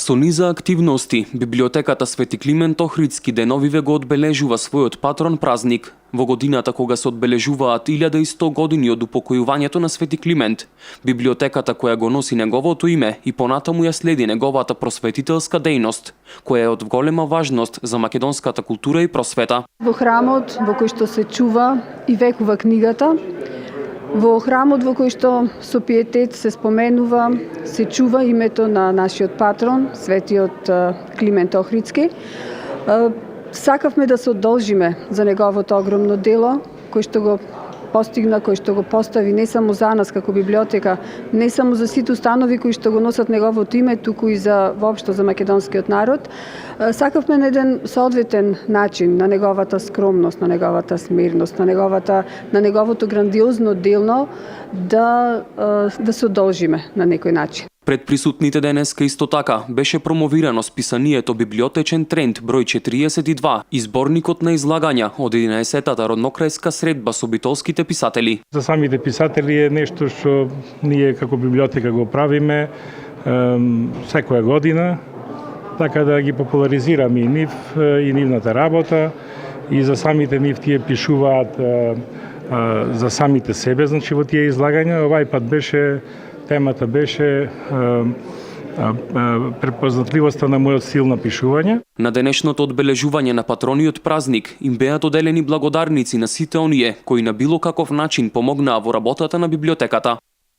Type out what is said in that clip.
Со низа активности, библиотеката Свети Климент Охридски деновиве го одбележува својот патрон празник. Во годината кога се одбележуваат 1100 години од упокојувањето на Свети Климент, библиотеката која го носи неговото име и понатаму ја следи неговата просветителска дејност, која е од голема важност за македонската култура и просвета. Во храмот во кој што се чува и векува книгата, во храмот во кој што со пиетет се споменува, се чува името на нашиот патрон, светиот Климент Охридски. Сакавме да се одолжиме за неговото огромно дело, кој што го постигна, кој што го постави не само за нас како библиотека, не само за сите установи кои што го носат неговото име, туку и за воопшто за македонскиот народ. Сакавме на еден соодветен начин на неговата скромност, на неговата смирност, на неговото грандиозно дело да се одолжиме на некој начин. Пред присутните денеска исто така беше промовирано списанието Библиотечен тренд број 42 и зборникот на излагања од 11-тата роднокрајска средба со битолските писатели. За самите писатели е нешто што ние како библиотека го правиме секоја година, така да ги популаризираме и нив и нивната работа, и за самите нив тие пишуваат за самите себе, значи во тие излагања. Овај пат темата беше препознатливоста на мојот стил на пишување. На денешното одбележување на патрониот празник им беа доделени благодарници на сите оние кои на било каков начин помогнаа во работата на библиотеката.